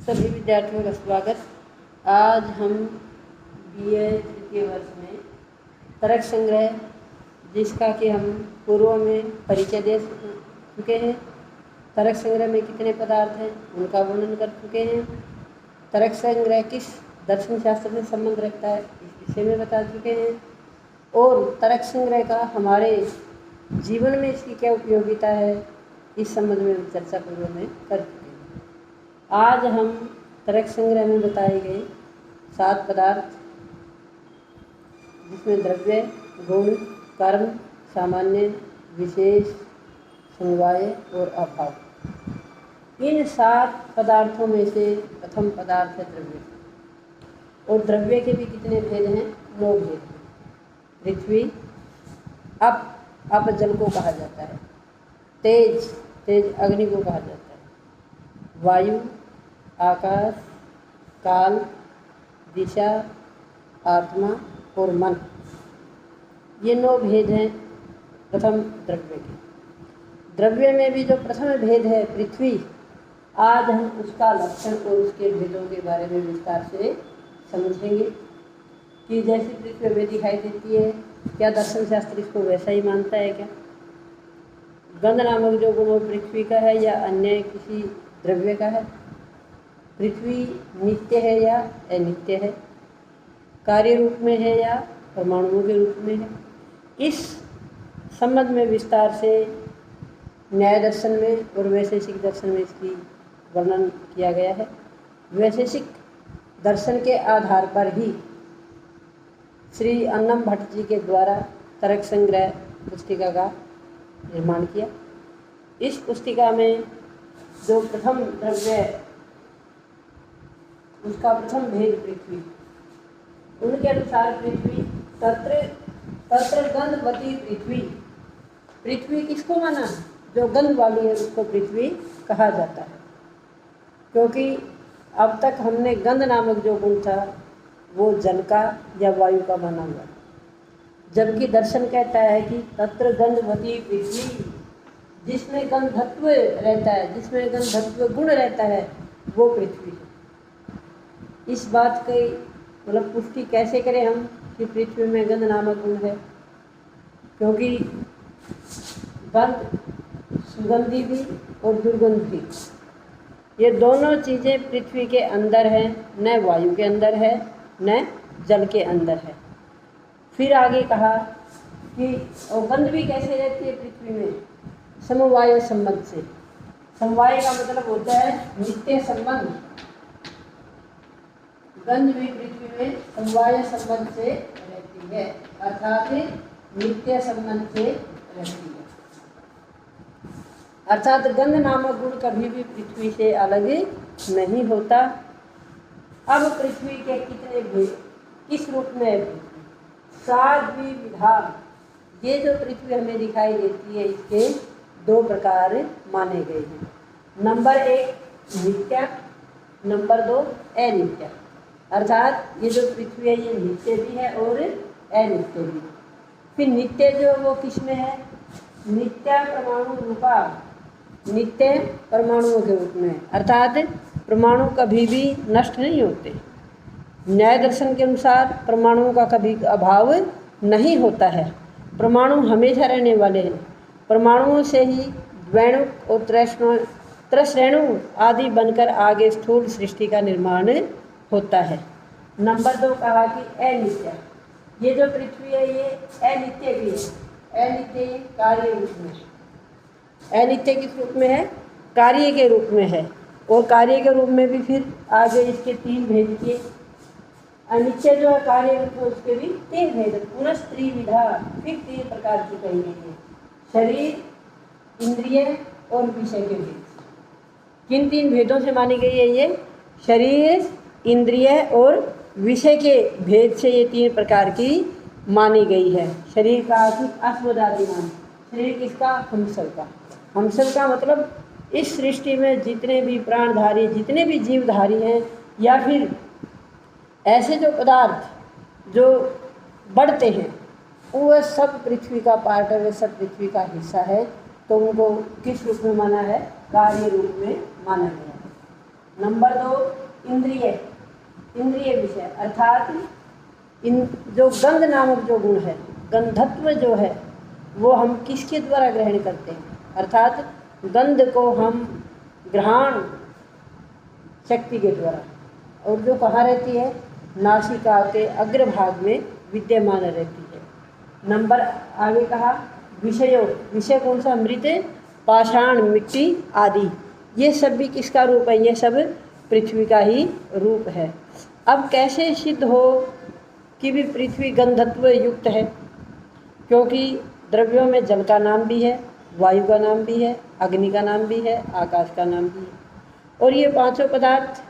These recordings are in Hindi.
सभी विद्यार्थियों का स्वागत। आज हम बीए तृतीय वर्ष में तरक संग्रह, जिसका कि हम पूर्व में परिचय दे चुके हैं। तरक संग्रह में कितने पदार्थ हैं उनका वर्णन कर चुके हैं। तरक संग्रह किस दर्शन शास्त्र से संबंध रखता है इस विषय में बता चुके हैं। और तरक संग्रह का हमारे जीवन में इसकी क्या उपयोगिता है इस संबंध में चर्चा पूर्व में कर चुके हैं। आज हम तरक संग्रह में बताए गए 7 पदार्थ, जिसमें द्रव्य, गुण, कर्म, सामान्य, विशेष, समवाय और अभाव, इन 7 पदार्थों में से प्रथम पदार्थ है द्रव्य। और द्रव्य के भी कितने भेद हैं? 9 भेद हैं। पृथ्वी, अप जल को कहा जाता है। तेज अग्नि को कहा जाता है। वायु, आकाश, काल, दिशा, आत्मा और मन, ये 9 भेद हैं प्रथम द्रव्य के। द्रव्य में भी जो प्रथम भेद है पृथ्वी, आज हम उसका लक्षण और उसके भेदों के बारे में विस्तार से समझेंगे कि जैसी पृथ्वी हमें दिखाई देती है, क्या दर्शन शास्त्र इसको वैसा ही मानता है क्या? गंध नामक जो गुण पृथ्वी का है या अन्य किसी द्रव्य का है? पृथ्वी नित्य है या अनित्य है? कार्य रूप में है या परमाणुओं के रूप में है? इस संबंध में विस्तार से न्याय दर्शन में और वैशेषिक दर्शन में इसकी वर्णन किया गया है। वैशेषिक दर्शन के आधार पर ही श्री अन्नम भट्ट जी के द्वारा तरक संग्रह पुस्तिका का निर्माण किया। इस पुस्तिका में जो प्रथम द्रव्य है उसका प्रथम भेद पृथ्वी। उनके अनुसार पृथ्वी तत्र गंधवती पृथ्वी। पृथ्वी किसको माना? जो गंध वाली है उसको पृथ्वी कहा जाता है, क्योंकि अब तक हमने गंध नामक जो गुण था वो जल का या वायु का माना हुआ, जबकि दर्शन कहता है कि तत्र गंधवती पृथ्वी, जिसमें गंधत्व रहता है, जिसमें गंधत्व गुण रहता है, वो पृथ्वी है। इस बात की मतलब पुष्टि कैसे करें हम कि पृथ्वी में गंध नामक गुण है? क्योंकि गंध सुगंधी भी और दुर्गंध भी, ये दोनों चीज़ें पृथ्वी के अंदर हैं, न वायु के अंदर है न जल के अंदर है। फिर आगे कहा कि और गंध भी कैसे रहती है पृथ्वी में? समवाय संबंध से। समवाय का मतलब होता है नित्य संबंध। गंध भी पृथ्वी में समवाय संबंध से रहती है, अर्थात नित्य संबंध से रहती है। अर्थात गंध नामक गुण कभी भी पृथ्वी से अलग नहीं होता। अब पृथ्वी के कितने भेद, किस रूप में है पृथ्वी? 7 विधा। ये जो पृथ्वी हमें दिखाई देती है इसके 2 प्रकार माने गए हैं। नंबर 1 नित्य, नंबर 2 अनित्य। अर्थात ये जो पृथ्वी है ये नित्य भी है और अनित्य भी। फिर नित्य जो वो किस में है? नित्य परमाणु रूपा, नित्य परमाणुओं के रूप में, अर्थात परमाणु कभी भी नष्ट नहीं होते। न्याय दर्शन के अनुसार परमाणुओं का कभी अभाव नहीं होता है। परमाणु हमेशा रहने वाले हैं। परमाणुओं से ही द्वैणुक और त्रश्रेणु आदि बनकर आगे स्थूल सृष्टि का निर्माण होता है। नंबर 2 कहा कि अनित्य। ये जो पृथ्वी है ये अनित्य भी है। अनित्य कार्य रूप में। अनित्य किस रूप में है? कार्य के रूप में है। और कार्य के रूप में भी फिर आगे इसके 3 भेद किए। अनित्य जो है कार्य रूप में, उसके भी 3 भेद, पुनः त्रिविधा, फिर 3 प्रकार की कही गई है। शरीर, इंद्रिय और विषय के भेद। किन 3 भेदों से मानी गई है ये? शरीर, इंद्रिय और विषय के भेद से ये 3 प्रकार की मानी गई है। शरीर का अस्वदादिमान। शरीर किसका? हमसल का। हमसल का मतलब इस सृष्टि में जितने भी प्राणधारी, जितने भी जीवधारी हैं, या फिर ऐसे जो पदार्थ जो बढ़ते हैं, वो सब पृथ्वी का पार्ट है, वे सब पृथ्वी का हिस्सा है। तो उनको किस रूप में माना है? कार्य रूप में माना गया है। नंबर 2 इंद्रिय, इंद्रिय विषय अर्थात इन जो गंध नामक जो गुण है, गंधत्व जो है वो हम किसके द्वारा ग्रहण करते हैं, अर्थात गंध को हम ग्रहण शक्ति के द्वारा, और जो कहाँ रहती है, नासिका के अग्रभाग में विद्यमान रहती है। नंबर आगे कहा विषयों, विषय कौन सा, मृत, पाषाण, मिट्टी आदि, ये सब भी किसका रूप है, ये सब पृथ्वी का ही रूप है। अब कैसे सिद्ध हो कि भी पृथ्वी गंधत्व युक्त है, क्योंकि द्रव्यों में जल का नाम भी है, वायु का नाम भी है, अग्नि का नाम भी है, आकाश का नाम भी है, और ये पांचों पदार्थ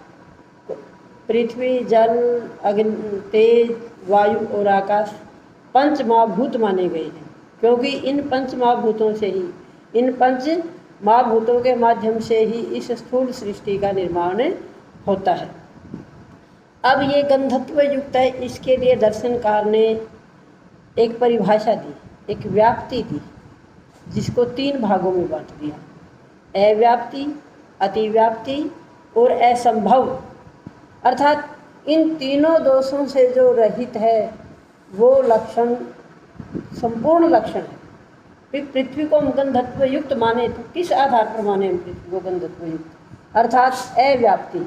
पृथ्वी, जल, अग्नि, तेज, वायु और आकाश पंच महाभूत माने गए हैं, क्योंकि इन पंच महाभूतों से ही, इन पंच महाभूतों के माध्यम से ही इस स्थूल सृष्टि का निर्माण होता है। अब ये गंधत्व युक्त है, इसके लिए दर्शनकार ने एक परिभाषा दी, एक व्याप्ति दी, जिसको 3 भागों में बांट दिया, अव्याप्ति, अतिव्याप्ति और असंभव। अर्थात इन तीनों दोषों से जो रहित है वो लक्षण संपूर्ण लक्षण है। फिर पृथ्वी को हम गंधत्व युक्त माने तो किस आधार पर माने हम पृथ्वी को गंधत्व युक्त, अर्थात अव्याप्ति।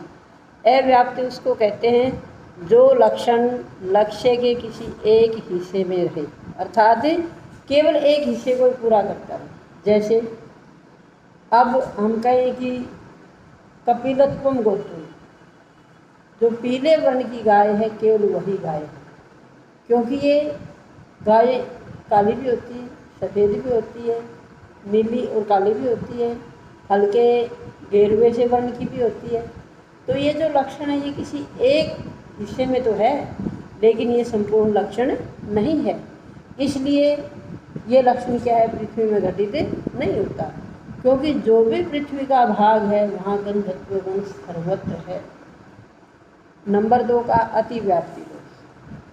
अव्याप्ति उसको कहते हैं जो लक्षण लक्ष्य के किसी एक हिस्से में रहे, अर्थात केवल एक हिस्से को पूरा करता है। जैसे अब हम कहें कि कपिलत्वम गोत्वम, जो पीले वर्ण की गाय है केवल वही गाय है, क्योंकि ये गाय काली भी होती है, सफ़ेद भी होती है, नीली और काली भी होती है, हल्के गेरुए से वर्ण की भी होती है। तो ये जो लक्षण है ये किसी एक हिस्से में तो है, लेकिन ये संपूर्ण लक्षण नहीं है। इसलिए ये लक्षण क्या है, पृथ्वी में घटित नहीं होता, क्योंकि जो भी पृथ्वी का भाग है वहाँ गंधत्व गुण सर्वत्र है। नंबर 2 का अतिव्याप्ति दोष।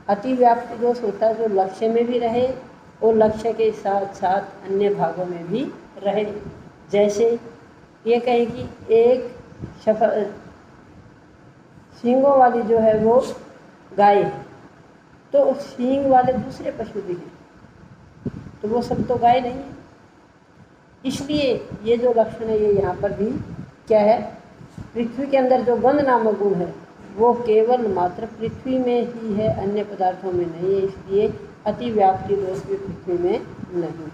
अतिव्याप्ति दोष होता है जो लक्ष्य में भी रहे और लक्ष्य के साथ साथ अन्य भागों में भी रहे। जैसे ये कहें कि एक सींगों वाली जो है वो गाय है, तो सींग वाले दूसरे पशु भी हैं, तो वो सब तो गाय नहीं है। इसलिए ये जो लक्षण है ये यहाँ पर भी क्या है, पृथ्वी के अंदर जो गंध नामक गुण है वो केवल मात्र पृथ्वी में ही है, अन्य पदार्थों में नहीं है। इसलिए अतिव्याप्ति दोष भी पृथ्वी में नहीं है।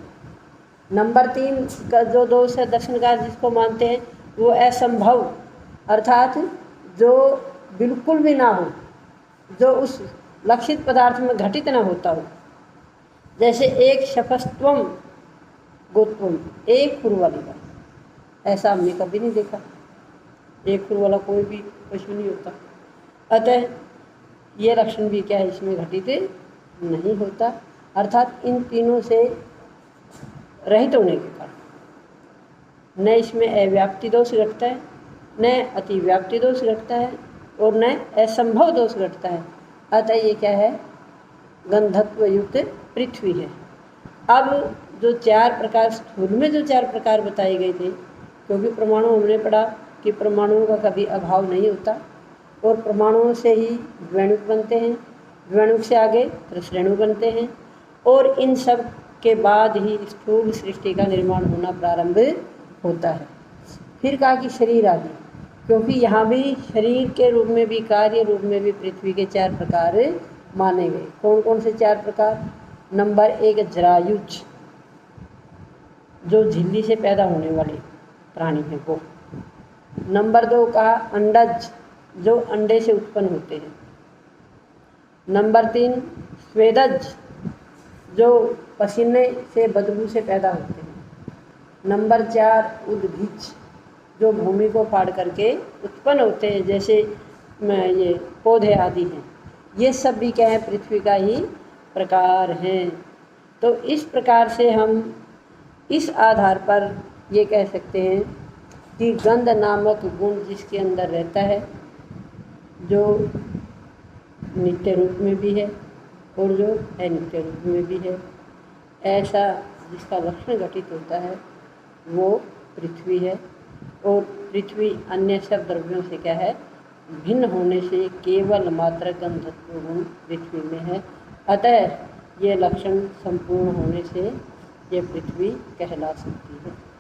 नंबर 3 का जो दोष है दर्शनकार जिसको मानते हैं वो असंभव, अर्थात जो बिल्कुल भी ना हो, जो उस लक्षित पदार्थ में घटित ना होता हो। जैसे एक शफस्तवम गोत्वम, एक खुर वाली का, ऐसा हमने कभी नहीं देखा, एक खुर वाला कोई भी पशु नहीं होता। अतः ये लक्षण भी क्या है, इसमें घटित नहीं होता, अर्थात इन तीनों से रहित होने के कारण न इसमें अव्याप्ति दोष घटता है, न अतिव्याप्ति दोष घटता है और न असंभव दोष घटता है। अतः ये क्या है, गंधत्व युक्त पृथ्वी है। अब जो 4 प्रकार स्थूल में जो 4 प्रकार बताए गए थे, क्योंकि परमाणु हमने पढ़ा कि परमाणुओं का कभी अभाव नहीं होता और परमाणुओं से ही द्वैणुक बनते हैं, द्वैणुक से आगे त्रिश्रेणु बनते हैं और इन सब के बाद ही स्थूल सृष्टि का निर्माण होना प्रारंभ होता है। फिर कहा कि शरीर आदि, क्योंकि यहाँ भी शरीर के रूप में भी, कार्य रूप में भी पृथ्वी के 4 प्रकार माने गए। कौन कौन से 4 प्रकार? नंबर 1 जरायुज, जो झिल्ली से पैदा होने वाले प्राणी हैं वो। नंबर 2 का अंडज, जो अंडे से उत्पन्न होते हैं। नंबर 3 स्वेदज, जो पसीने से बदबू से पैदा होते हैं। नंबर 4 उद्भिज, जो भूमि को फाड़ करके उत्पन्न होते हैं, जैसे ये पौधे आदि हैं। ये सब भी क्या है, पृथ्वी का ही प्रकार हैं। तो इस प्रकार से हम इस आधार पर ये कह सकते हैं कि गंध नामक गुण जिसके अंदर रहता है, जो नित्य रूप में भी है और जो अनित्य रूप में भी है, ऐसा जिसका लक्षण घटित होता है वो पृथ्वी है। और पृथ्वी अन्य सब द्रव्यों से क्या है, भिन्न होने से केवल मात्र गंधत्व गुण पृथ्वी में है। अतः ये लक्षण संपूर्ण होने से ये पृथ्वी कहला सकती है।